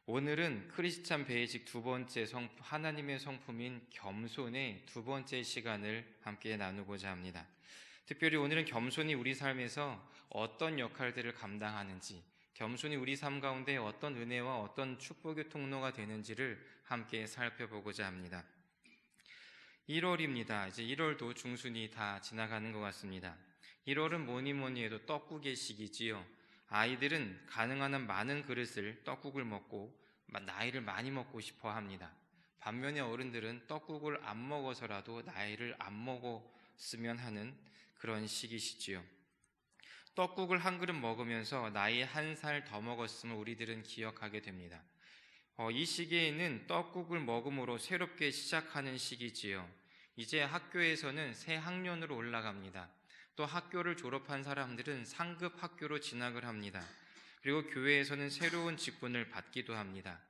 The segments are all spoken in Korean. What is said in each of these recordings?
오늘은 크리스찬 베이직 두 번째 하나님의 성품인 겸손의 두 번째 시간을 함께 나누고자 합니다. 특별히 오늘은 겸손이 우리 삶에서 어떤 역할들을 감당하는지, 겸손이 우리 삶 가운데 어떤 은혜와 어떤 축복의 통로가 되는지를 함께 살펴보고자 합니다. 1월입니다. 이제 1월도 중순이 다 지나가는 것 같습니다. 1월은 뭐니 해도 떡국의 시기지요. 아이들은 가능한 한 많은 그릇을 떡국을 먹고 나이를 많이 먹고 싶어 합니다. 반면에 어른들은 떡국을 안 먹어서라도 나이를 안 먹었으면 하는 그런 시기시지요. 떡국을 한 그릇 먹으면서 나이 한 살 더 먹었음을 우리들은 기억하게 됩니다. 이 시기에는 떡국을 먹음으로 새롭게 시작하는 시기지요. 이제 학교에서는 새 학년으로 올라갑니다. 또 학교를 졸업한 사람들은 상급 학교로 진학을 합니다. 그리고 교회에서는 새로운 직분을 받기도 합니다.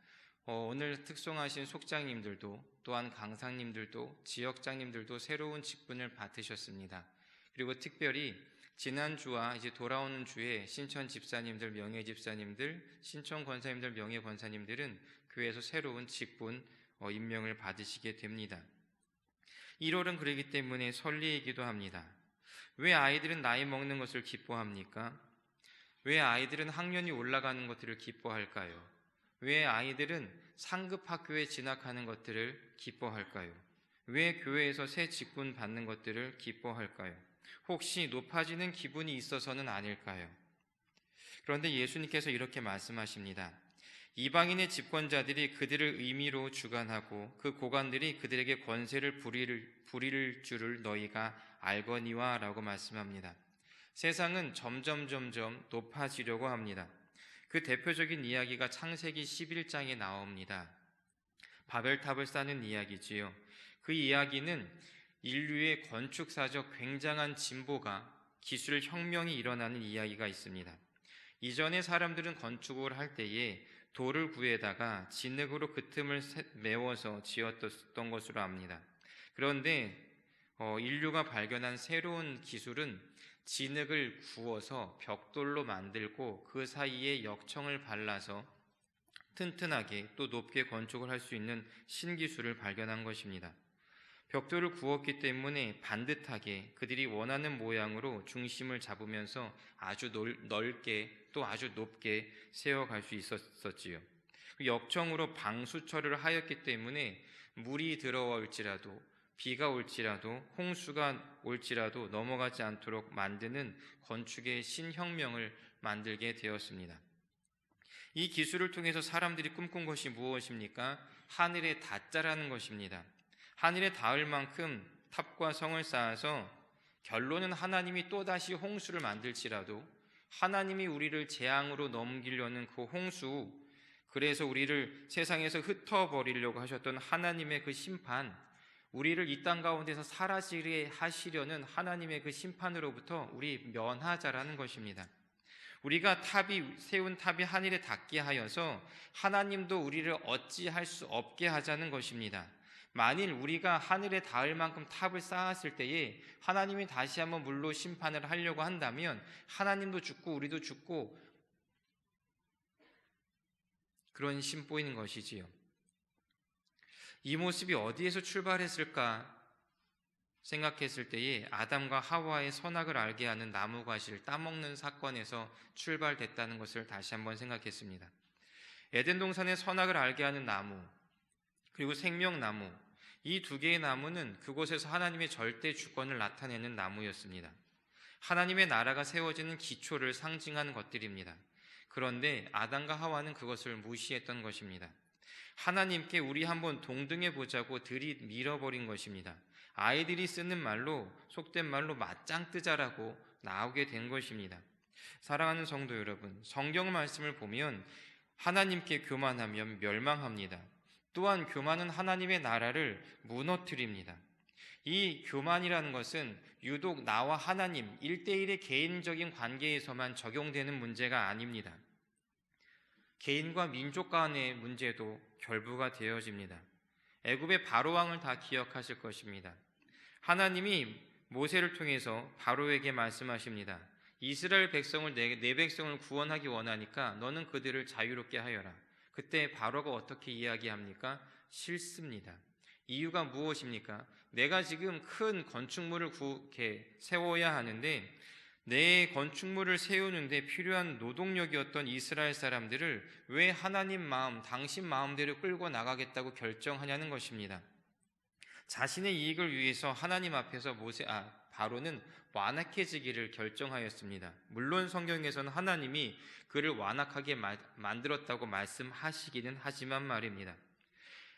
오늘 특송하신 속장님들도 또한 강사님들도 지역장님들도 새로운 직분을 받으셨습니다. 그리고 특별히 지난주와 이제 돌아오는 주에 신천 집사님들, 명예 집사님들, 신천 권사님들, 명예 권사님들은 교회에서 새로운 직분, 임명을 받으시게 됩니다. 1월은 그러기 때문에 설레이기도 합니다. 왜 아이들은 나이 먹는 것을 기뻐합니까? 왜 아이들은 학년이 올라가는 것들을 기뻐할까요? 왜 아이들은 상급 학교에 진학하는 것들을 기뻐할까요? 왜 교회에서 새 직분 받는 것들을 기뻐할까요? 혹시 높아지는 기분이 있어서는 아닐까요? 그런데 예수님께서 이렇게 말씀하십니다. 이방인의 집권자들이 그들을 의미로 주관하고 그 고관들이 그들에게 권세를 부릴 줄을 너희가 알거니와 라고 말씀합니다. 세상은 점점 높아지려고 합니다. 그 대표적인 이야기가 창세기 11장에 나옵니다. 바벨탑을 쌓는 이야기지요. 그 이야기는 인류의 건축사적 굉장한 진보가 기술 혁명이 일어나는 이야기가 있습니다. 이전에 사람들은 건축을 할 때에 돌을 구해다가 진흙으로 그 틈을 메워서 지었던 것으로 압니다. 그런데 인류가 발견한 새로운 기술은 진흙을 구워서 벽돌로 만들고 그 사이에 역청을 발라서 튼튼하게 또 높게 건축을 할 수 있는 신기술을 발견한 것입니다. 벽돌을 구웠기 때문에 반듯하게 그들이 원하는 모양으로 중심을 잡으면서 아주 넓게 또 아주 높게 세워갈 수 있었지요. 역청으로 방수처를 하였기 때문에 물이 들어올지라도 비가 올지라도 홍수가 올지라도 넘어가지 않도록 만드는 건축의 신혁명을 만들게 되었습니다. 이 기술을 통해서 사람들이 꿈꾼 것이 무엇입니까? 하늘에 닿자라는 것입니다. 하늘에 닿을 만큼 탑과 성을 쌓아서 결론은 하나님이 또다시 홍수를 만들지라도 하나님이 우리를 재앙으로 넘기려는 그 홍수, 그래서 우리를 세상에서 흩어버리려고 하셨던 하나님의 그 심판, 우리를 이 땅 가운데서 사라지게 하시려는 하나님의 그 심판으로부터 우리 면하자라는 것입니다. 우리가 세운 탑이 하늘에 닿게 하여서 하나님도 우리를 어찌할 수 없게 하자는 것입니다. 만일 우리가 하늘에 닿을 만큼 탑을 쌓았을 때에 하나님이 다시 한번 물로 심판을 하려고 한다면 하나님도 죽고 우리도 죽고 그런 심보인 것이지요. 이 모습이 어디에서 출발했을까 생각했을 때에 아담과 하와의 선악을 알게 하는 나무과실 따먹는 사건에서 출발됐다는 것을 다시 한번 생각했습니다. 에덴 동산의 선악을 알게 하는 나무 그리고 생명나무, 이 두 개의 나무는 그곳에서 하나님의 절대 주권을 나타내는 나무였습니다. 하나님의 나라가 세워지는 기초를 상징하는 것들입니다. 그런데 아담과 하와는 그것을 무시했던 것입니다. 하나님께 우리 한번 동등해 보자고 들이밀어버린 것입니다. 아이들이 쓰는 말로, 속된 말로 맞짱 뜨자라고 나오게 된 것입니다. 사랑하는 성도 여러분, 성경 말씀을 보면 하나님께 교만하면 멸망합니다. 또한 교만은 하나님의 나라를 무너뜨립니다. 이 교만이라는 것은 유독 나와 하나님 1대1의 개인적인 관계에서만 적용되는 문제가 아닙니다. 개인과 민족 간의 문제도 결부가 되어집니다. 애굽의 바로왕을 다 기억하실 것입니다. 하나님이 모세를 통해서 바로에게 말씀하십니다. 이스라엘 백성을 내 백성을 구원하기 원하니까 너는 그들을 자유롭게 하여라. 그때 바로가 어떻게 이야기합니까? 싫습니다. 이유가 무엇입니까? 내가 지금 큰 건축물을 세워야 하는데 내 건축물을 세우는데 필요한 노동력이었던 이스라엘 사람들을 왜 하나님 마음, 당신 마음대로 끌고 나가겠다고 결정하냐는 것입니다. 자신의 이익을 위해서 하나님 앞에서 바로는 완악해지기를 결정하였습니다. 물론 성경에서는 하나님이 그를 완악하게 만들었다고 말씀하시기는 하지만 말입니다.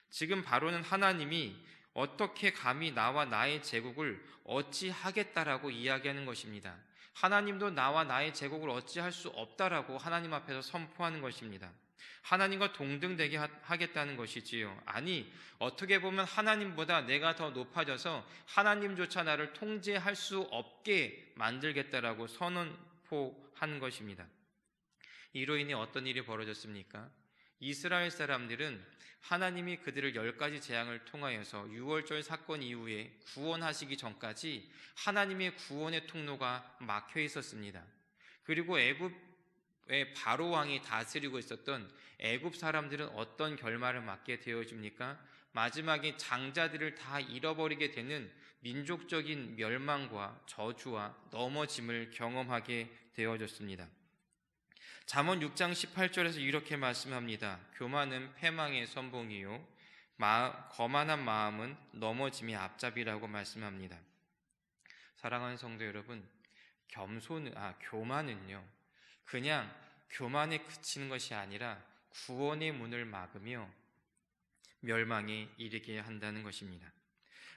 지금 바로는 하나님이 어떻게 감히 나와 나의 제국을 어찌하겠다라고 이야기하는 것입니다. 하나님도 나와 나의 제국을 어찌할 수 없다라고 하나님 앞에서 선포하는 것입니다. 하나님과 동등되게 하겠다는 것이지요. 아니, 어떻게 보면 하나님보다 내가 더 높아져서 하나님조차 나를 통제할 수 없게 만들겠다라고 선언포한 것입니다. 이로 인해 어떤 일이 벌어졌습니까? 이스라엘 사람들은 하나님이 그들을 10가지 재앙을 통하여서 유월절 사건 이후에 구원하시기 전까지 하나님의 구원의 통로가 막혀 있었습니다. 그리고 애굽의 바로 왕이 다스리고 있었던 애굽 사람들은 어떤 결말을 맞게 되어집니까? 마지막에 장자들을 다 잃어버리게 되는 민족적인 멸망과 저주와 넘어짐을 경험하게 되어졌습니다. 잠언 6장 18절에서 이렇게 말씀합니다. 교만은 패망의 선봉이요 거만한 마음은 넘어짐의 앞잡이라고 말씀합니다. 사랑하는 성도 여러분, 교만은요 그냥 교만에 그치는 것이 아니라 구원의 문을 막으며 멸망에 이르게 한다는 것입니다.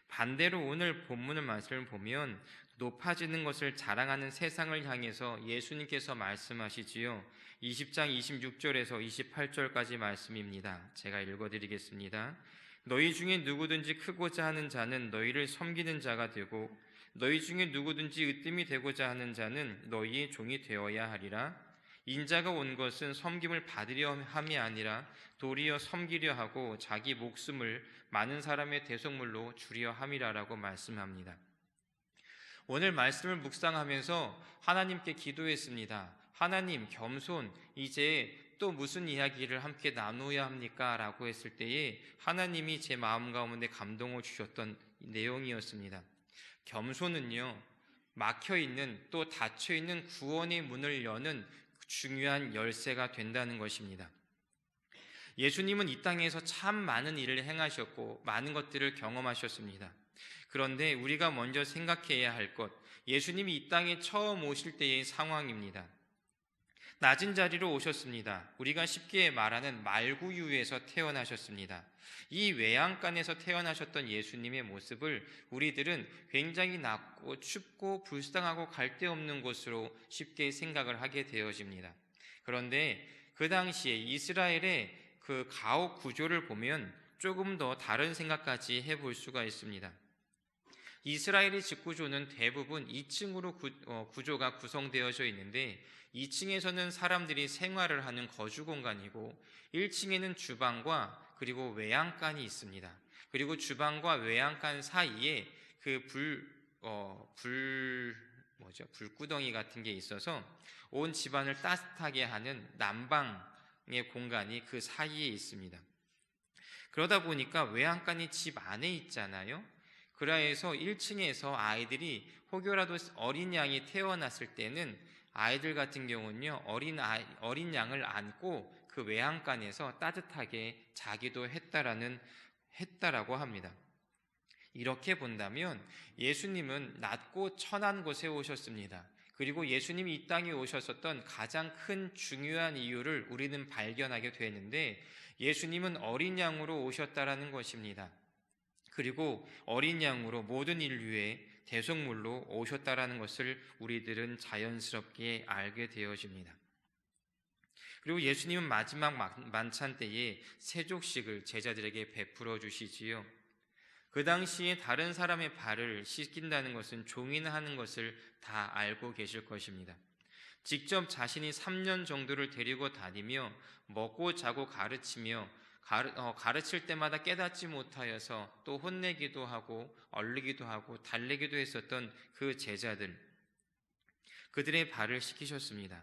반대로 오늘 본문의 말씀을 보면 높아지는 것을 자랑하는 세상을 향해서 예수님께서 말씀하시지요. 20장 26절에서 28절까지 말씀입니다. 제가 읽어드리겠습니다. 너희 중에 누구든지 크고자 하는 자는 너희를 섬기는 자가 되고 너희 중에 누구든지 으뜸이 되고자 하는 자는 너희의 종이 되어야 하리라. 인자가 온 것은 섬김을 받으려 함이 아니라 도리어 섬기려 하고 자기 목숨을 많은 사람의 대속물로 주려 함이라라고 말씀합니다. 오늘 말씀을 묵상하면서 하나님께 기도했습니다. 하나님, 겸손, 이제 또 무슨 이야기를 함께 나누어야 합니까? 라고 했을 때에 하나님이 제 마음 가운데 감동을 주셨던 내용이었습니다. 겸손은요, 막혀있는 또 닫혀있는 구원의 문을 여는 중요한 열쇠가 된다는 것입니다. 예수님은 이 땅에서 참 많은 일을 행하셨고 많은 것들을 경험하셨습니다. 그런데 우리가 먼저 생각해야 할 것, 예수님이 이 땅에 처음 오실 때의 상황입니다. 낮은 자리로 오셨습니다. 우리가 쉽게 말하는 말구유에서 태어나셨습니다. 이 외양간에서 태어나셨던 예수님의 모습을 우리들은 굉장히 낮고 춥고 불쌍하고 갈데없는 곳으로 쉽게 생각을 하게 되어집니다. 그런데 그 당시에 이스라엘의 그 가옥 구조를 보면 조금 더 다른 생각까지 해볼 수가 있습니다. 이스라엘의 집 구조는 대부분 2층으로 구조가 구성되어져 있는데 2층에서는 사람들이 생활을 하는 거주 공간이고 1층에는 주방과 그리고 외양간이 있습니다. 그리고 주방과 외양간 사이에 그 불구덩이 같은 게 있어서 온 집안을 따뜻하게 하는 난방의 공간이 그 사이에 있습니다. 그러다 보니까 외양간이 집 안에 있잖아요. 그래서 1층에서 아이들이 혹여라도 어린 양이 태어났을 때는 아이들 같은 경우는요, 어린 양을 안고 그 외양간에서 따뜻하게 자기도 했다라고 합니다. 이렇게 본다면 예수님은 낮고 천한 곳에 오셨습니다. 그리고 예수님이 이 땅에 오셨었던 가장 큰 중요한 이유를 우리는 발견하게 되는데 예수님은 어린 양으로 오셨다라는 것입니다. 그리고 어린 양으로 모든 인류의 대속물로 오셨다라는 것을 우리들은 자연스럽게 알게 되어집니다. 그리고 예수님은 마지막 만찬 때에 세족식을 제자들에게 베풀어 주시지요. 그 당시에 다른 사람의 발을 씻긴다는 것은 종이나 하는 것을 다 알고 계실 것입니다. 직접 자신이 3년 정도를 데리고 다니며 먹고 자고 가르치며 가르칠 때마다 깨닫지 못하여서 또 혼내기도 하고 얼리기도 하고 달래기도 했었던 그 제자들, 그들의 발을 씻기셨습니다.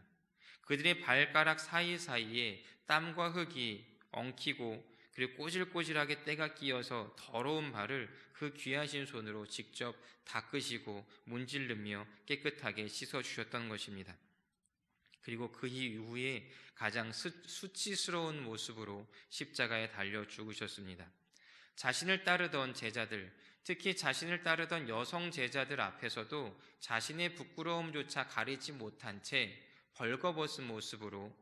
그들의 발가락 사이사이에 땀과 흙이 엉키고 그리고 꼬질꼬질하게 때가 끼어서 더러운 발을 그 귀하신 손으로 직접 닦으시고 문지르며 깨끗하게 씻어주셨던 것입니다. 그리고 그 이후에 가장 수치스러운 모습으로 십자가에 달려 죽으셨습니다. 자신을 따르던 제자들, 특히 자신을 따르던 여성 제자들 앞에서도 자신의 부끄러움조차 가리지 못한 채 벌거벗은 모습으로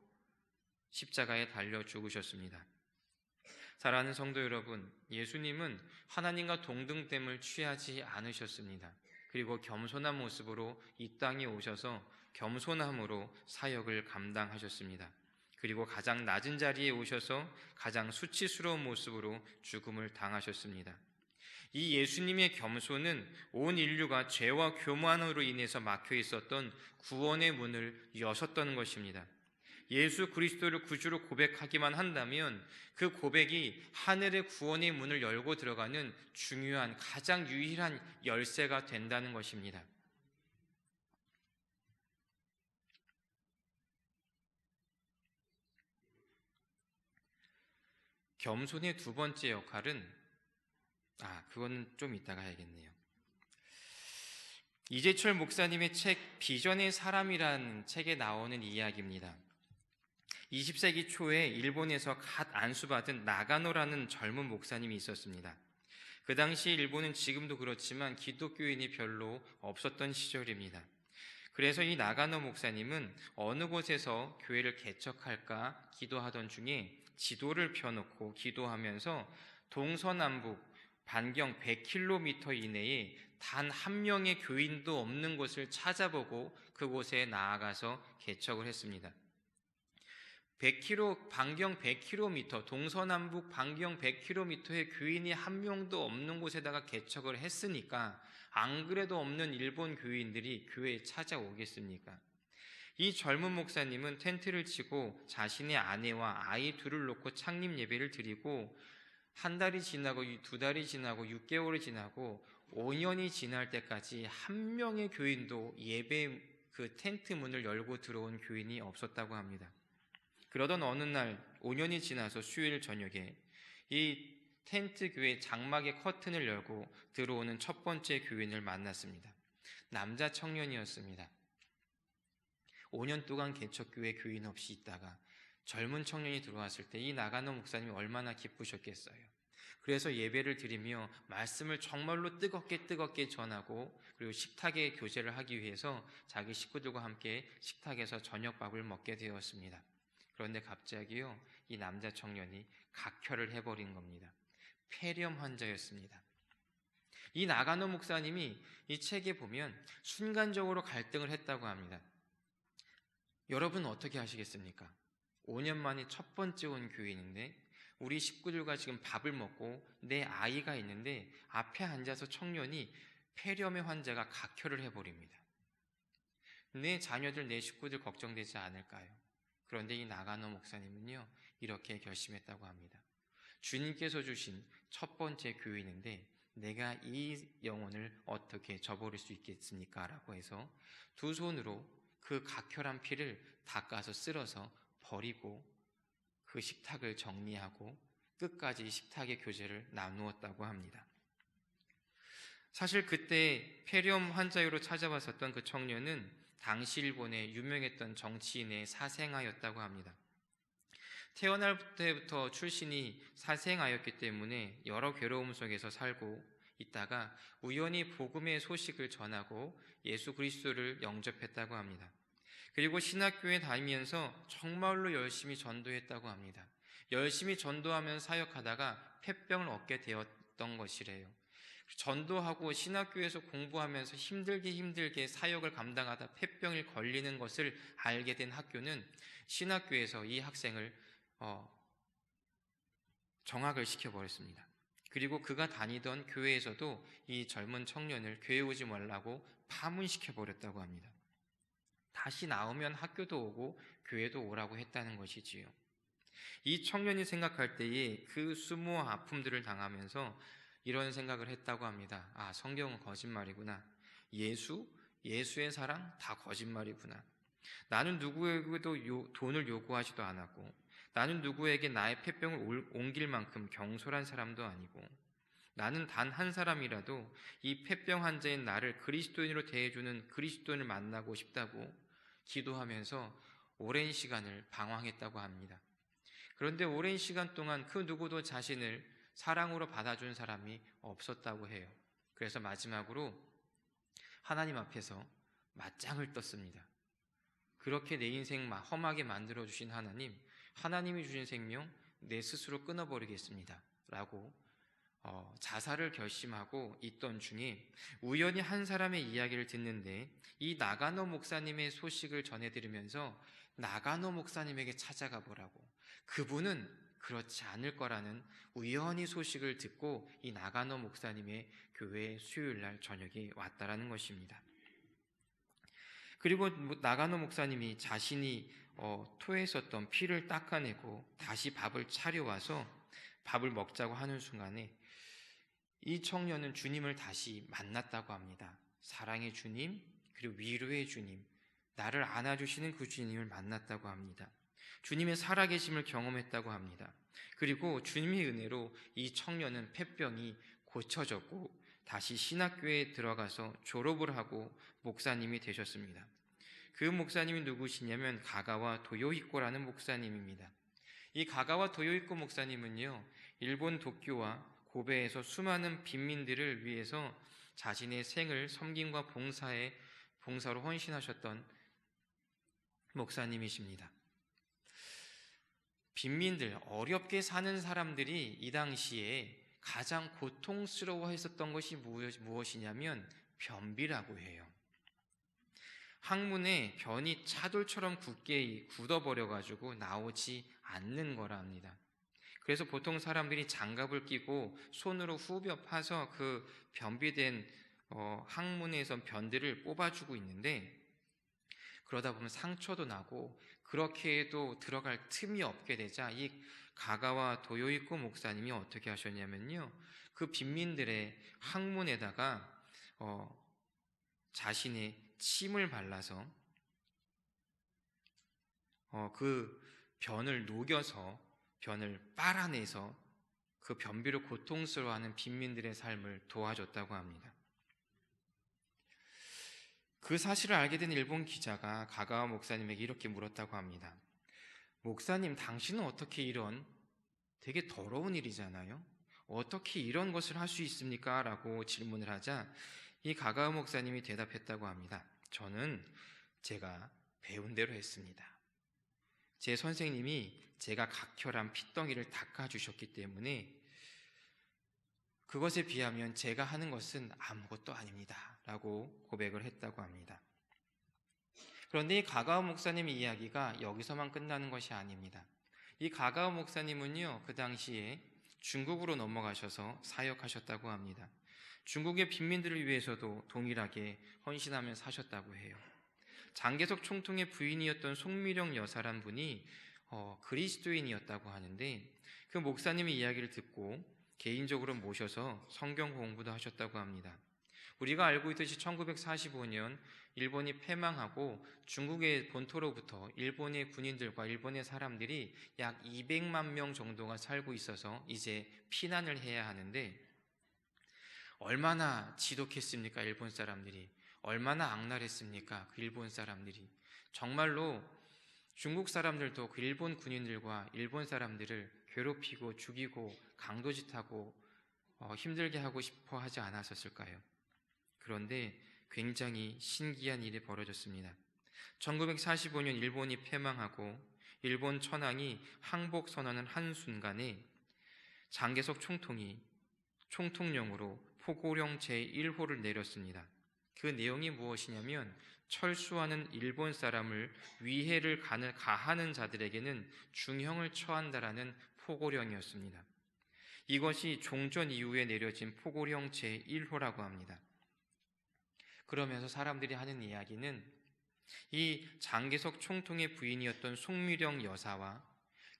십자가에 달려 죽으셨습니다. 사랑하는 성도 여러분, 예수님은 하나님과 동등됨을 취하지 않으셨습니다. 그리고 겸손한 모습으로 이 땅에 오셔서 겸손함으로 사역을 감당하셨습니다. 그리고 가장 낮은 자리에 오셔서 가장 수치스러운 모습으로 죽음을 당하셨습니다. 이 예수님의 겸손은 온 인류가 죄와 교만으로 인해서 막혀 있었던 구원의 문을 여셨던 것입니다. 예수 그리스도를 구주로 고백하기만 한다면 그 고백이 하늘의 구원의 문을 열고 들어가는 중요한 가장 유일한 열쇠가 된다는 것입니다. 겸손의 두 번째 역할은 그거는 좀 이따가 해야겠네요. 이재철 목사님의 책 비전의 사람이라는 책에 나오는 이야기입니다. 20세기 초에 일본에서 갓 안수받은 나가노라는 젊은 목사님이 있었습니다. 그 당시 일본은 지금도 그렇지만 기독교인이 별로 없었던 시절입니다. 그래서 이 나가노 목사님은 어느 곳에서 교회를 개척할까 기도하던 중에 지도를 펴놓고 기도하면서 동서남북 반경 100km 이내에 단 한 명의 교인도 없는 곳을 찾아보고 그곳에 나아가서 개척을 했습니다. 100km, 반경 100km, 동서남북 반경 100km의 교인이 한 명도 없는 곳에다가 개척을 했으니까 안 그래도 없는 일본 교인들이 교회에 찾아오겠습니까? 이 젊은 목사님은 텐트를 치고 자신의 아내와 아이 둘을 놓고 창립 예배를 드리고 한 달이 지나고 두 달이 지나고 6개월이 지나고 5년이 지날 때까지 한 명의 교인도 예배 그 텐트 문을 열고 들어온 교인이 없었다고 합니다. 그러던 어느 날 5년이 지나서 수요일 저녁에 이 텐트 교회 장막의 커튼을 열고 들어오는 첫 번째 교인을 만났습니다. 남자 청년이었습니다. 5년 동안 개척교회 교인 없이 있다가 젊은 청년이 들어왔을 때 이 나가노 목사님이 얼마나 기쁘셨겠어요. 그래서 예배를 드리며 말씀을 정말로 뜨겁게 전하고 그리고 식탁에 교제를 하기 위해서 자기 식구들과 함께 식탁에서 저녁밥을 먹게 되었습니다. 그런데 갑자기요, 이 남자 청년이 각혈을 해버린 겁니다. 폐렴 환자였습니다. 이 나가노 목사님이 이 책에 보면 순간적으로 갈등을 했다고 합니다. 여러분 어떻게 하시겠습니까? 5년 만에 첫 번째 온 교인인데 우리 식구들과 지금 밥을 먹고 내 아이가 있는데 앞에 앉아서 청년이 폐렴의 환자가 각혈을 해버립니다. 내 자녀들, 내 식구들 걱정되지 않을까요? 그런데 이 나가노 목사님은요, 이렇게 결심했다고 합니다. 주님께서 주신 첫 번째 교인인데 내가 이 영혼을 어떻게 저버릴 수 있겠습니까? 라고 해서 두 손으로 그 각혈한 피를 닦아서 쓸어서 버리고 그 식탁을 정리하고 끝까지 식탁의 교제를 나누었다고 합니다. 사실 그때 폐렴 환자로 찾아왔었던 그 청년은 당시 일본의 유명했던 정치인의 사생아였다고 합니다. 태어날 때부터 출신이 사생아였기 때문에 여러 괴로움 속에서 살고 있다가 우연히 복음의 소식을 전하고 예수 그리스도를 영접했다고 합니다. 그리고 신학교에 다니면서 정말로 열심히 전도했다고 합니다. 열심히 전도하면서 사역하다가 폐병을 얻게 되었던 것이래요. 전도하고 신학교에서 공부하면서 힘들게 사역을 감당하다 폐병이 걸리는 것을 알게 된 학교는 신학교에서 이 학생을 정학을 시켜버렸습니다. 그리고 그가 다니던 교회에서도 이 젊은 청년을 교회 오지 말라고 파문시켜버렸다고 합니다. 다시 나오면 학교도 오고 교회도 오라고 했다는 것이지요. 이 청년이 생각할 때에 그 수모와 아픔들을 당하면서 이런 생각을 했다고 합니다. 성경은 거짓말이구나. 예수의 사랑 다 거짓말이구나. 나는 누구에게도 돈을 요구하지도 않았고 나는 누구에게 나의 폐병을 옮길 만큼 경솔한 사람도 아니고 나는 단 한 사람이라도 이 폐병 환자인 나를 그리스도인으로 대해주는 그리스도인을 만나고 싶다고 기도하면서 오랜 시간을 방황했다고 합니다. 그런데 오랜 시간 동안 그 누구도 자신을 사랑으로 받아준 사람이 없었다고 해요. 그래서 마지막으로 하나님 앞에서 맞짱을 떴습니다. 그렇게 내 인생 험하게 만들어주신 하나님, 하나님이 주신 생명 내 스스로 끊어버리겠습니다 라고 자살을 결심하고 있던 중에 우연히 한 사람의 이야기를 듣는데, 이 나가노 목사님의 소식을 전해들으면서 나가노 목사님에게 찾아가 보라고, 그분은 그렇지 않을 거라는 우연히 소식을 듣고 이 나가노 목사님의 교회에 수요일날 저녁에 왔다라는 것입니다. 그리고 나가노 목사님이 자신이 토해 있었던 피를 닦아내고 다시 밥을 차려와서 밥을 먹자고 하는 순간에 이 청년은 주님을 다시 만났다고 합니다. 사랑의 주님, 그리고 위로의 주님, 나를 안아주시는 그 주님을 만났다고 합니다. 주님의 살아계심을 경험했다고 합니다. 그리고 주님의 은혜로 이 청년은 폐병이 고쳐졌고 다시 신학교에 들어가서 졸업을 하고 목사님이 되셨습니다. 그 목사님이 누구시냐면 가가와 도요히코라는 목사님입니다. 이 가가와 도요히코 목사님은요, 일본 도쿄와 고베에서 수많은 빈민들을 위해서 자신의 생을 섬김과 봉사로 헌신하셨던 목사님이십니다. 빈민들, 어렵게 사는 사람들이 이 당시에 가장 고통스러워했었던 것이 무엇이냐면 변비라고 해요. 항문에 변이 차돌처럼 굳게 굳어버려가지고 나오지 않는 거라 합니다. 그래서 보통 사람들이 장갑을 끼고 손으로 후벼 파서 그 변비된 항문에서 변들을 뽑아주고 있는데, 그러다 보면 상처도 나고 그렇게 해도 들어갈 틈이 없게 되자 이 가가와 도요히코 목사님이 어떻게 하셨냐면요, 그 빈민들의 항문에다가 자신의 침을 발라서 그 변을 녹여서 변을 빨아내서 그 변비로 고통스러워하는 빈민들의 삶을 도와줬다고 합니다. 그 사실을 알게 된 일본 기자가 가가와 목사님에게 이렇게 물었다고 합니다. 목사님, 당신은 어떻게 이런 되게 더러운 일이잖아요? 어떻게 이런 것을 할 수 있습니까? 라고 질문을 하자 이 가가와 목사님이 대답했다고 합니다. 저는 제가 배운 대로 했습니다. 제 선생님이 제가 각혈한 핏덩이를 닦아주셨기 때문에 그것에 비하면 제가 하는 것은 아무것도 아닙니다 라고 고백을 했다고 합니다. 그런데 이 가가와 목사님의 이야기가 여기서만 끝나는 것이 아닙니다. 이 가가와 목사님은요, 그 당시에 중국으로 넘어가셔서 사역하셨다고 합니다. 중국의 빈민들을 위해서도 동일하게 헌신하며 사셨다고 해요. 장개석 총통의 부인이었던 송미령 여사란 분이 그리스도인이었다고 하는데, 그 목사님의 이야기를 듣고 개인적으로 모셔서 성경 공부도 하셨다고 합니다. 우리가 알고 있듯이 1945년 일본이 패망하고 중국의 본토로부터 일본의 군인들과 일본의 사람들이 약 200만 명 정도가 살고 있어서 이제 피난을 해야 하는데, 얼마나 지독했습니까? 일본 사람들이 얼마나 악랄했습니까? 그 일본 사람들이 정말로 중국 사람들도 그 일본 군인들과 일본 사람들을 괴롭히고 죽이고 강도짓하고 힘들게 하고 싶어 하지 않았었을까요? 그런데 굉장히 신기한 일이 벌어졌습니다. 1945년 일본이 패망하고 일본 천황이 항복 선언을 한 순간에 장개석 총통이 총통령으로 포고령 제1호를 내렸습니다. 그 내용이 무엇이냐면, 철수하는 일본 사람을 위해를 가하는 자들에게는 중형을 처한다라는 포고령이었습니다. 이것이 종전 이후에 내려진 포고령 제1호라고 합니다. 그러면서 사람들이 하는 이야기는 이 장개석 총통의 부인이었던 송미령 여사와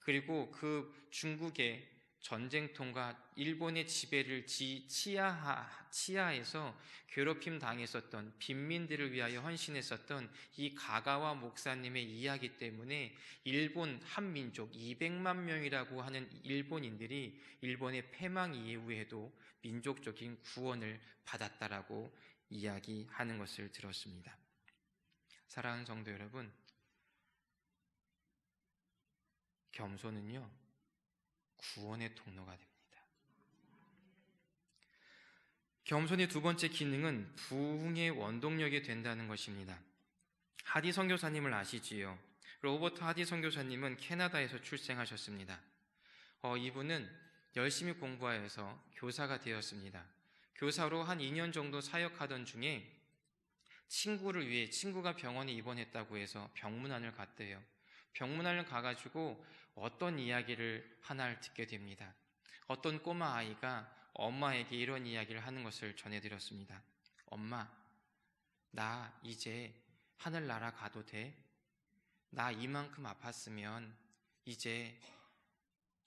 그리고 그 중국의 전쟁통과 일본의 지배를 치하해서 괴롭힘 당했었던 빈민들을 위하여 헌신했었던 이 가가와 목사님의 이야기 때문에 일본 한민족 200만 명이라고 하는 일본인들이 일본의 패망 이후에도 민족적인 구원을 받았다라고 이야기하는 것을 들었습니다. 사랑하는 성도 여러분, 겸손은요, 구원의 통로가 됩니다. 겸손의 두 번째 기능은 부흥의 원동력이 된다는 것입니다. 하디 선교사님을 아시지요? 로버트 하디 선교사님은 캐나다에서 출생하셨습니다. 이분은 열심히 공부하여서 교사가 되었습니다. 교사로 한 2년 정도 사역하던 중에 친구를 위해 친구가 병원에 입원했다고 해서 병문안을 갔대요. 병문안을 가가지고 어떤 이야기를 하나를 듣게 됩니다. 어떤 꼬마 아이가 엄마에게 이런 이야기를 하는 것을 전해드렸습니다. 엄마, 나 이제 하늘나라 가도 돼? 나 이만큼 아팠으면 이제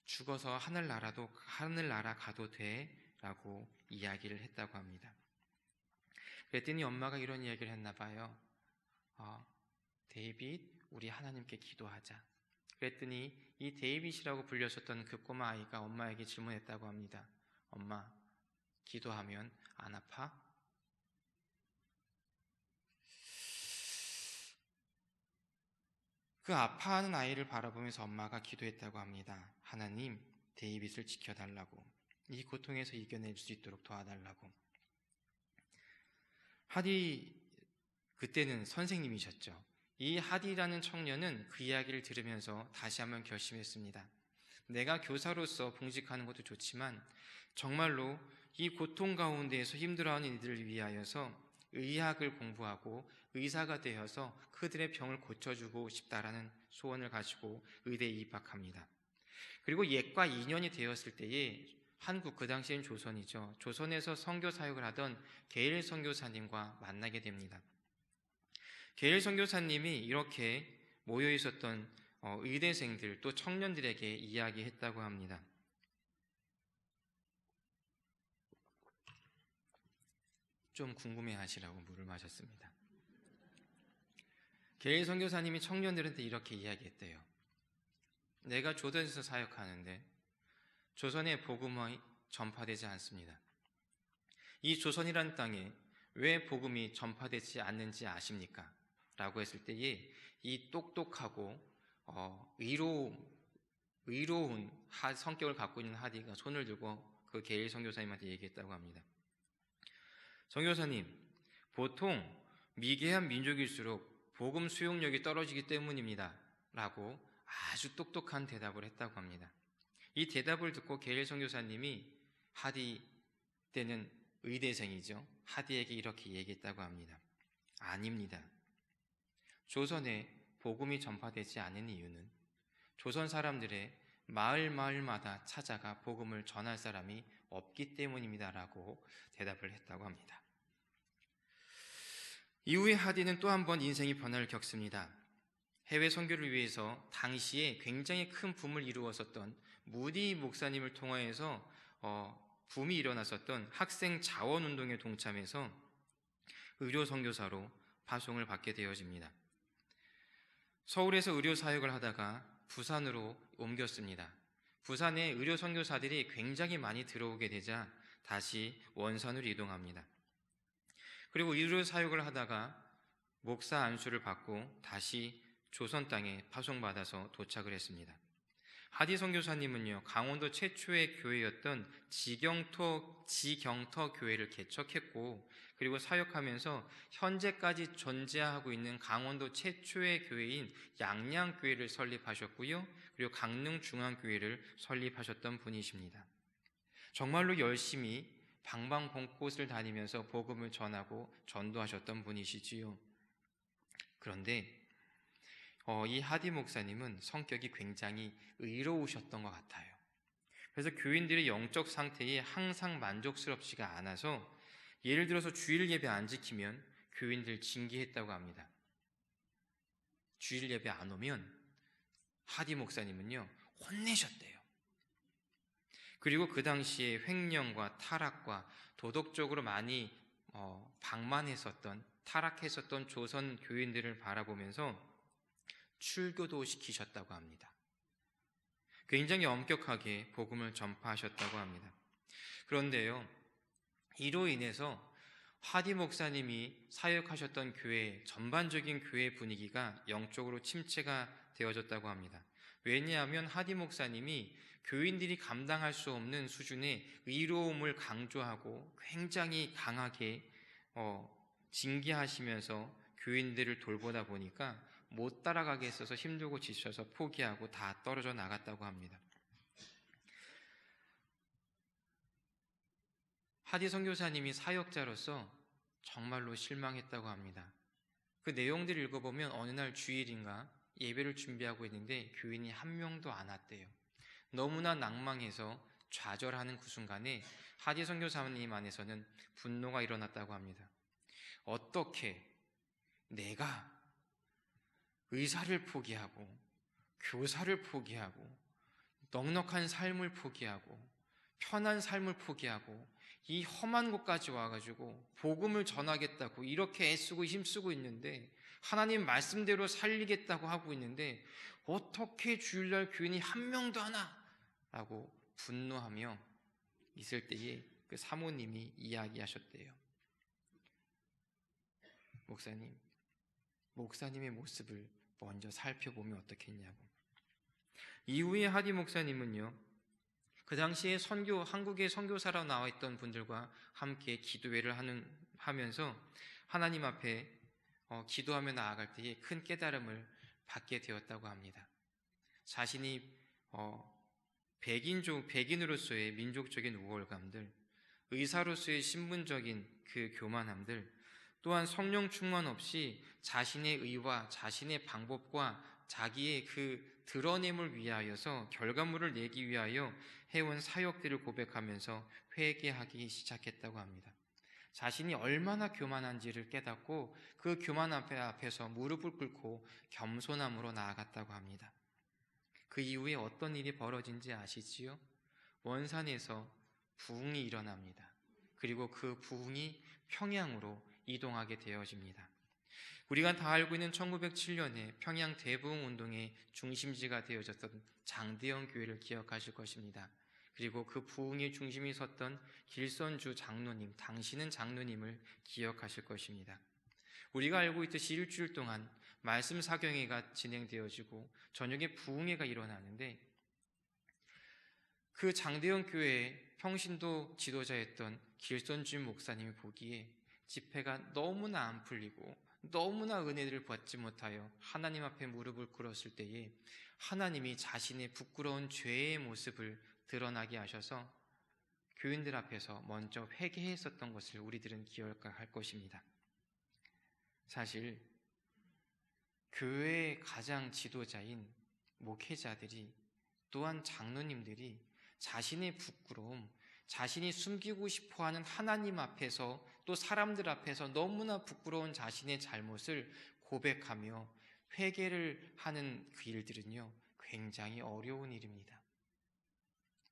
죽어서 하늘나라 가도 돼? 라고 이야기를 했다고 합니다. 그랬더니 엄마가 이런 이야기를 했나 봐요. 데이빗, 우리 하나님께 기도하자. 그랬더니 이 데이빗이라고 불렸었던 그 꼬마 아이가 엄마에게 질문했다고 합니다. 엄마, 기도하면 안 아파? 그 아파하는 아이를 바라보면서 엄마가 기도했다고 합니다. 하나님, 데이빗을 지켜달라고, 이 고통에서 이겨낼 수 있도록 도와달라고. 하디, 그때는 선생님이셨죠. 이 하디라는 청년은 그 이야기를 들으면서 다시 한번 결심했습니다. 내가 교사로서 봉직하는 것도 좋지만 정말로 이 고통 가운데에서 힘들어하는 이들을 위하여서 의학을 공부하고 의사가 되어서 그들의 병을 고쳐주고 싶다라는 소원을 가지고 의대에 입학합니다. 그리고 예과 2년이 되었을 때에 한국, 그 당시엔 조선이죠. 조선에서 선교 사역을 하던 게일 선교사님과 만나게 됩니다. 게일 선교사님이 이렇게 모여 있었던 의대생들 또 청년들에게 이야기했다고 합니다. 좀 궁금해하시라고 물을 마셨습니다. 게일 선교사님이 청년들한테 이렇게 이야기했대요. 내가 조선에서 사역하는데 조선의 복음이 전파되지 않습니다. 이 조선이란 땅에 왜 복음이 전파되지 않는지 아십니까? 라고 했을 때에 이 똑똑하고 의로운 성격을 갖고 있는 하디가 손을 들고 그 게일 선교사님한테 얘기했다고 합니다. 선교사님, 보통 미개한 민족일수록 복음 수용력이 떨어지기 때문입니다. 라고 아주 똑똑한 대답을 했다고 합니다. 이 대답을 듣고 게일 선교사님이 하디 때는 의대생이죠. 하디에게 이렇게 얘기했다고 합니다. 아닙니다. 조선에 복음이 전파되지 않은 이유는 조선 사람들의 마을마다 찾아가 복음을 전할 사람이 없기 때문입니다. 라고 대답을 했다고 합니다. 이후에 하디는 또 한 번 인생의 변화를 겪습니다. 해외 선교를 위해서 당시에 굉장히 큰 붐을 이루었었던 무디 목사님을 통하여서 붐이 일어났었던 학생 자원운동에 동참해서 의료 선교사로 파송을 받게 되어집니다. 서울에서 의료 사역을 하다가 부산으로 옮겼습니다. 부산에 의료 선교사들이 굉장히 많이 들어오게 되자 다시 원산으로 이동합니다. 그리고 의료 사역을 하다가 목사 안수를 받고 다시 조선 땅에 파송받아서 도착을 했습니다. 하디 선교사님은요, 강원도 최초의 교회였던 지경터 교회를 개척했고, 그리고 사역하면서 현재까지 존재하고 있는 강원도 최초의 교회인 양양교회를 설립하셨고요, 그리고 강릉중앙교회를 설립하셨던 분이십니다. 정말로 열심히 방방곳곳을 다니면서 복음을 전하고 전도하셨던 분이시지요. 그런데 이 하디 목사님은 성격이 굉장히 의로우셨던 것 같아요. 그래서 교인들의 영적 상태에 항상 만족스럽지가 않아서 예를 들어서 주일 예배 안 지키면 교인들 징계했다고 합니다. 주일 예배 안 오면 하디 목사님은요, 혼내셨대요. 그리고 그 당시에 횡령과 타락과 도덕적으로 많이 방만했었던, 타락했었던 조선 교인들을 바라보면서 출교도 시키셨다고 합니다. 굉장히 엄격하게 복음을 전파하셨다고 합니다. 그런데요, 이로 인해서 하디 목사님이 사역하셨던 교회, 전반적인 교회 분위기가 영적으로 침체가 되어졌다고 합니다. 왜냐하면 하디 목사님이 교인들이 감당할 수 없는 수준의 의로움을 강조하고 굉장히 강하게 징계하시면서 교인들을 돌보다 보니까 못 따라가게 했어서 힘들고 지쳐서 포기하고 다 떨어져 나갔다고 합니다. 하디 선교사님이 사역자로서 정말로 실망했다고 합니다. 그 내용들을 읽어보면 어느 날 주일인가 예배를 준비하고 있는데 교인이 한 명도 안 왔대요. 너무나 낭망해서 좌절하는 그 순간에 하디 선교사님 안에서는 분노가 일어났다고 합니다. 어떻게 내가 의사를 포기하고 교사를 포기하고 넉넉한 삶을 포기하고 편한 삶을 포기하고 이 험한 곳까지 와가지고 복음을 전하겠다고 이렇게 애쓰고 힘쓰고 있는데, 하나님 말씀대로 살리겠다고 하고 있는데 어떻게 주일날 교인이 한 명도 안 와? 라고 분노하며 있을 때에 그 사모님이 이야기하셨대요. 목사님의 모습을 먼저 살펴보면 어떻겠냐고. 이후에 하디 목사님은요, 그 당시에 한국의 선교사로 나와 있던 분들과 함께 기도회를 하면서 하나님 앞에 기도하며 나아갈 때에 큰 깨달음을 받게 되었다고 합니다. 자신이 백인으로서의 민족적인 우월감들, 의사로서의 신분적인 그 교만함들, 또한 성령 충만 없이 자신의 의와 자신의 방법과 자기의 그 드러냄을 위하여서 결과물을 내기 위하여 해온 사역들을 고백하면서 회개하기 시작했다고 합니다. 자신이 얼마나 교만한지를 깨닫고 그 교만 앞에서 무릎을 꿇고 겸손함으로 나아갔다고 합니다. 그 이후에 어떤 일이 벌어진지 아시지요? 원산에서 부흥이 일어납니다. 그리고 그 부흥이 평양으로 이동하게 되어집니다. 우리가 다 알고 있는 1907년에 평양 대부흥운동의 중심지가 되어졌던 장대영 교회를 기억하실 것입니다. 그리고 그 부흥의 중심이 섰던 길선주 장로님, 당신은 장로님을 기억하실 것입니다. 우리가 알고 있듯이 일주일 동안 말씀 사경회가 진행되어지고 저녁에 부흥회가 일어나는데, 그 장대영 교회의 평신도 지도자였던 길선주 목사님이 보기에 집회가 너무나 안 풀리고 너무나 은혜를 받지 못하여 하나님 앞에 무릎을 꿇었을 때에 하나님이 자신의 부끄러운 죄의 모습을 드러나게 하셔서 교인들 앞에서 먼저 회개했었던 것을 우리들은 기억할 것입니다. 사실 교회의 가장 지도자인 목회자들이, 또한 장로님들이 자신의 부끄러움, 자신이 숨기고 싶어하는 하나님 앞에서 또 사람들 앞에서 너무나 부끄러운 자신의 잘못을 고백하며 회개를 하는 그 일들은요, 굉장히 어려운 일입니다.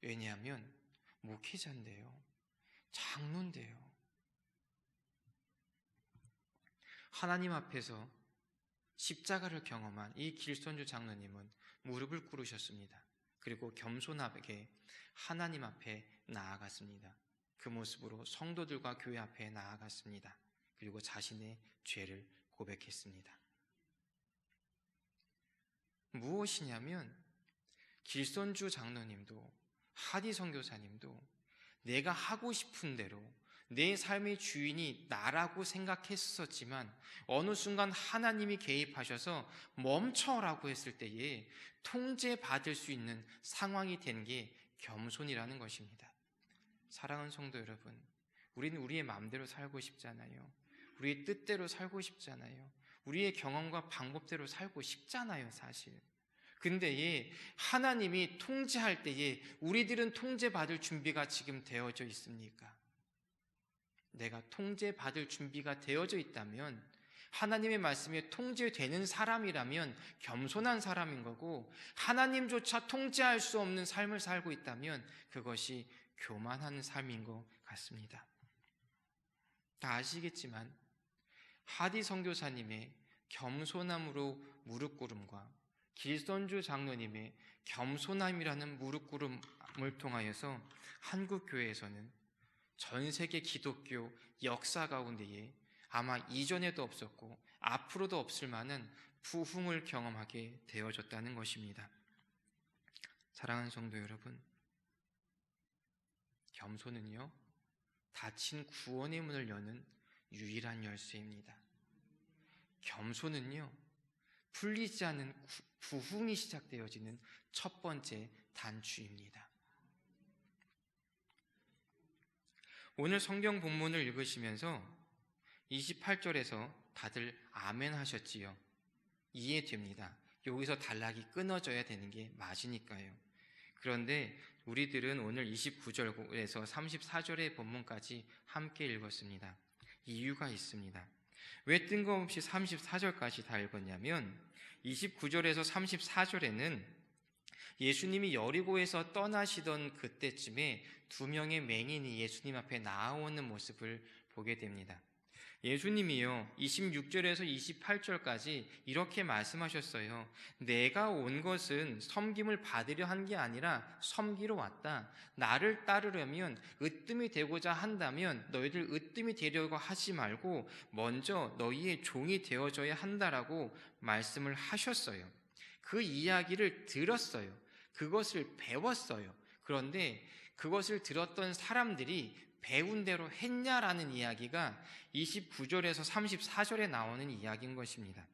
왜냐하면 목회자인데요, 장로인데요, 하나님 앞에서 십자가를 경험한 이 길선주 장로님은 무릎을 꿇으셨습니다. 그리고 겸손하게 하나님 앞에 나아갔습니다. 그 모습으로 성도들과 교회 앞에 나아갔습니다. 그리고 자신의 죄를 고백했습니다. 무엇이냐면 길선주 장로님도 하디 선교사님도 내가 하고 싶은 대로 내 삶의 주인이 나라고 생각했었지만 어느 순간 하나님이 개입하셔서 멈춰라고 했을 때에 통제받을 수 있는 상황이 된 게 겸손이라는 것입니다. 사랑하는 성도 여러분, 우리는 우리의 마음대로 살고 싶잖아요. 우리의 뜻대로 살고 싶잖아요. 우리의 경험과 방법대로 살고 싶잖아요, 사실. 근데 하나님이 통제할 때에 우리들은 통제받을 준비가 지금 되어져 있습니까? 내가 통제받을 준비가 되어져 있다면 하나님의 말씀에 통제되는 사람이라면 겸손한 사람인 거고, 하나님조차 통제할 수 없는 삶을 살고 있다면 그것이 교만한 삶인 것 같습니다. 다 아시겠지만 하디 선교사님의 겸손함으로 무릎 꿇음과 길선주 장로님의 겸손함이라는 무릎 꿇음을 통하여서 한국 교회에서는 전 세계 기독교 역사 가운데에 아마 이전에도 없었고 앞으로도 없을 만한 부흥을 경험하게 되어졌다는 것입니다. 사랑하는 성도 여러분, 겸손은요, 닫힌 구원의 문을 여는 유일한 열쇠입니다. 겸손은요, 풀리지 않은 부흥이 시작되어지는 첫 번째 단추입니다. 오늘 성경 본문을 읽으시면서 28절에서 다들 아멘 하셨지요. 이해됩니다. 여기서 단락이 끊어져야 되는 게 맞으니까요. 그런데 우리들은 오늘 29절에서 34절의 본문까지 함께 읽었습니다. 이유가 있습니다. 왜 뜬금없이 34절까지 다 읽었냐면 29절에서 34절에는 예수님이 여리고에서 떠나시던 그때쯤에 두 명의 맹인이 예수님 앞에 나아오는 모습을 보게 됩니다. 예수님이요, 26절에서 28절까지 이렇게 말씀하셨어요. 내가 온 것은 섬김을 받으려 한 게 아니라 섬기러 왔다. 나를 따르려면 으뜸이 되고자 한다면 너희들 으뜸이 되려고 하지 말고 먼저 너희의 종이 되어져야 한다라고 말씀을 하셨어요. 그 이야기를 들었어요. 그것을 배웠어요. 그런데 그것을 들었던 사람들이 배운 대로 했냐라는 이야기가 29절에서 34절에 나오는 이야기인 것입니다.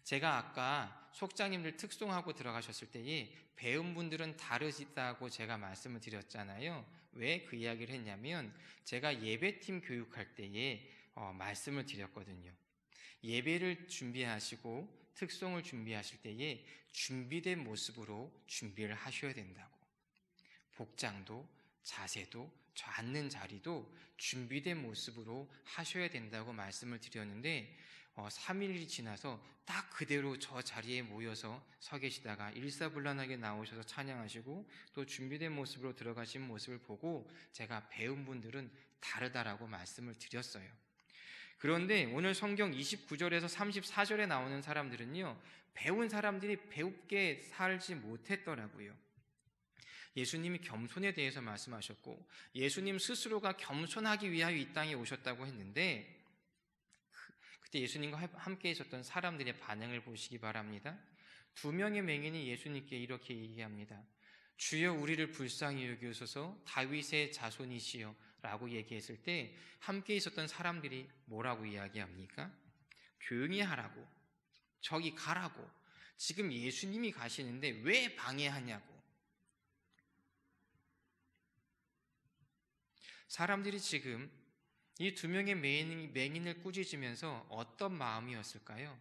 제가 아까 속장님들 특송하고 들어가셨을 때에 배운 분들은 다르시다고 제가 말씀을 드렸잖아요. 왜 그 이야기를 했냐면 제가 예배팀 교육할 때에 말씀을 드렸거든요. 예배를 준비하시고 특송을 준비하실 때에 준비된 모습으로 준비를 하셔야 된다고. 복장도 자세도 저 앉는 자리도 준비된 모습으로 하셔야 된다고 말씀을 드렸는데 3일이 지나서 딱 그대로 저 자리에 모여서 서 계시다가 일사불란하게 나오셔서 찬양하시고 또 준비된 모습으로 들어가신 모습을 보고 제가 배운 분들은 다르다라고 말씀을 드렸어요. 그런데 오늘 성경 29절에서 34절에 나오는 사람들은요, 배운 사람들이 배웁게 살지 못했더라고요. 예수님이 겸손에 대해서 말씀하셨고 예수님 스스로가 겸손하기 위하여 이 땅에 오셨다고 했는데 그때 예수님과 함께 있었던 사람들의 반응을 보시기 바랍니다. 두 명의 맹인이 예수님께 이렇게 얘기합니다. 주여 우리를 불쌍히 여기소서 다윗의 자손이시여 라고 얘기했을 때 함께 있었던 사람들이 뭐라고 이야기합니까? 조용히 하라고, 저기 가라고, 지금 예수님이 가시는데 왜 방해하냐고. 사람들이 지금 이 두 명의 맹인을 꾸짖으면서 어떤 마음이었을까요?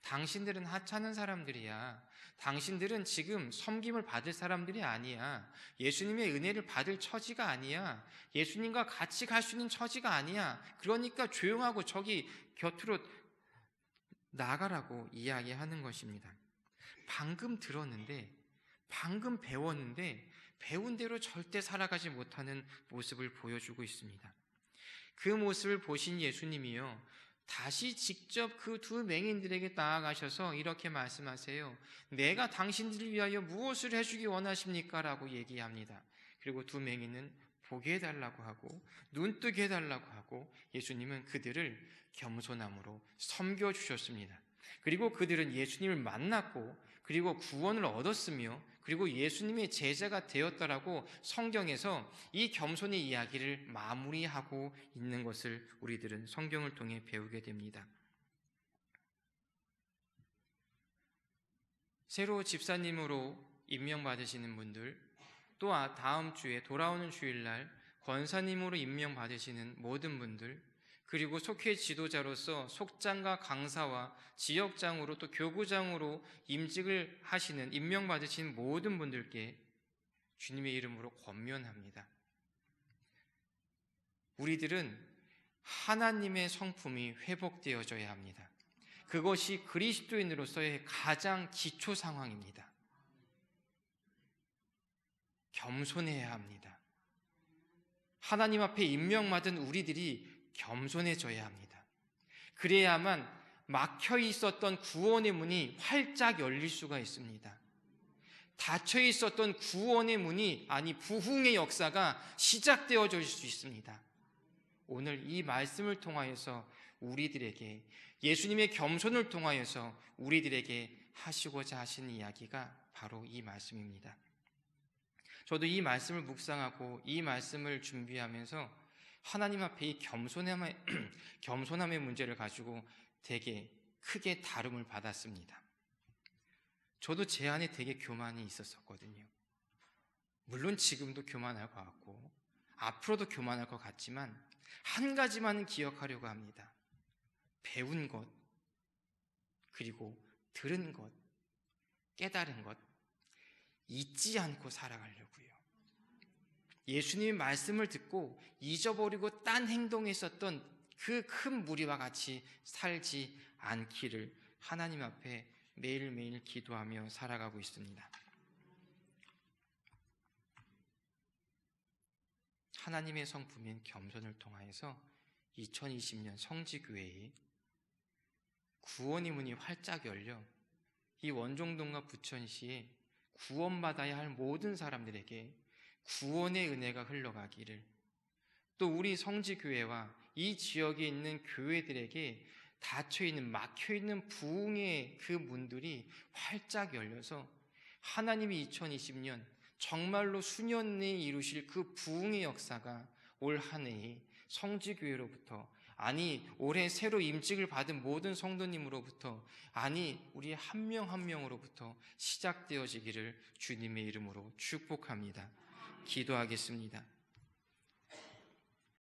당신들은 하찮은 사람들이야. 당신들은 지금 섬김을 받을 사람들이 아니야. 예수님의 은혜를 받을 처지가 아니야. 예수님과 같이 갈 수 있는 처지가 아니야. 그러니까 조용하고 저기 곁으로 나가라고 이야기하는 것입니다. 방금 들었는데, 방금 배웠는데 배운 대로 절대 살아가지 못하는 모습을 보여주고 있습니다. 그 모습을 보신 예수님이요, 다시 직접 그 두 맹인들에게 나아가셔서 이렇게 말씀하세요. 내가 당신들을 위하여 무엇을 해주기 원하십니까? 라고 얘기합니다. 그리고 두 맹인은 보게 해달라고 하고 눈뜨게 해달라고 하고 예수님은 그들을 겸손함으로 섬겨주셨습니다. 그리고 그들은 예수님을 만났고 그리고 구원을 얻었으며 그리고 예수님의 제자가 되었다라고 성경에서 이 겸손의 이야기를 마무리하고 있는 것을 우리들은 성경을 통해 배우게 됩니다. 새로 집사님으로 임명받으시는 분들, 또 다음 주에 돌아오는 주일날 권사님으로 임명받으시는 모든 분들, 그리고 속회 지도자로서 속장과 강사와 지역장으로 또 교구장으로 임직을 하시는 임명받으신 모든 분들께 주님의 이름으로 권면합니다. 우리들은 하나님의 성품이 회복되어져야 합니다. 그것이 그리스도인으로서의 가장 기초 상황입니다. 겸손해야 합니다. 하나님 앞에 임명받은 우리들이 겸손해져야 합니다. 그래야만 막혀 있었던 구원의 문이 활짝 열릴 수가 있습니다. 닫혀 있었던 구원의 문이, 아니 부흥의 역사가 시작되어질 수 있습니다. 오늘 이 말씀을 통하여서 우리들에게, 예수님의 겸손을 통하여서 우리들에게 하시고자 하신 이야기가 바로 이 말씀입니다. 저도 이 말씀을 묵상하고 이 말씀을 준비하면서 하나님 앞에 이 겸손함의 문제를 가지고 되게 크게 다름을 받았습니다. 저도 제 안에 되게 교만이 있었거든요. 물론 지금도 교만할 것 같고 앞으로도 교만할 것 같지만 한 가지만은 기억하려고 합니다. 배운 것, 그리고 들은 것, 깨달은 것, 잊지 않고 살아가려고요. 예수님의 말씀을 듣고 잊어버리고 딴 행동했었던 그 큰 무리와 같이 살지 않기를 하나님 앞에 매일매일 기도하며 살아가고 있습니다. 하나님의 성품인 겸손을 통하여서 2020년 성지교회에 구원의 문이 활짝 열려 이 원종동과 부천시에 구원받아야 할 모든 사람들에게 구원의 은혜가 흘러가기를, 또 우리 성지교회와 이 지역에 있는 교회들에게 닫혀있는, 막혀있는 부흥의 그 문들이 활짝 열려서 하나님이 2020년 정말로 수년 내에 이루실 그 부흥의 역사가 올 한 해에 성지교회로부터, 아니 올해 새로 임직을 받은 모든 성도님으로부터, 아니 우리 한 명 한 명으로부터 시작되어지기를 주님의 이름으로 축복합니다. 기도하겠습니다.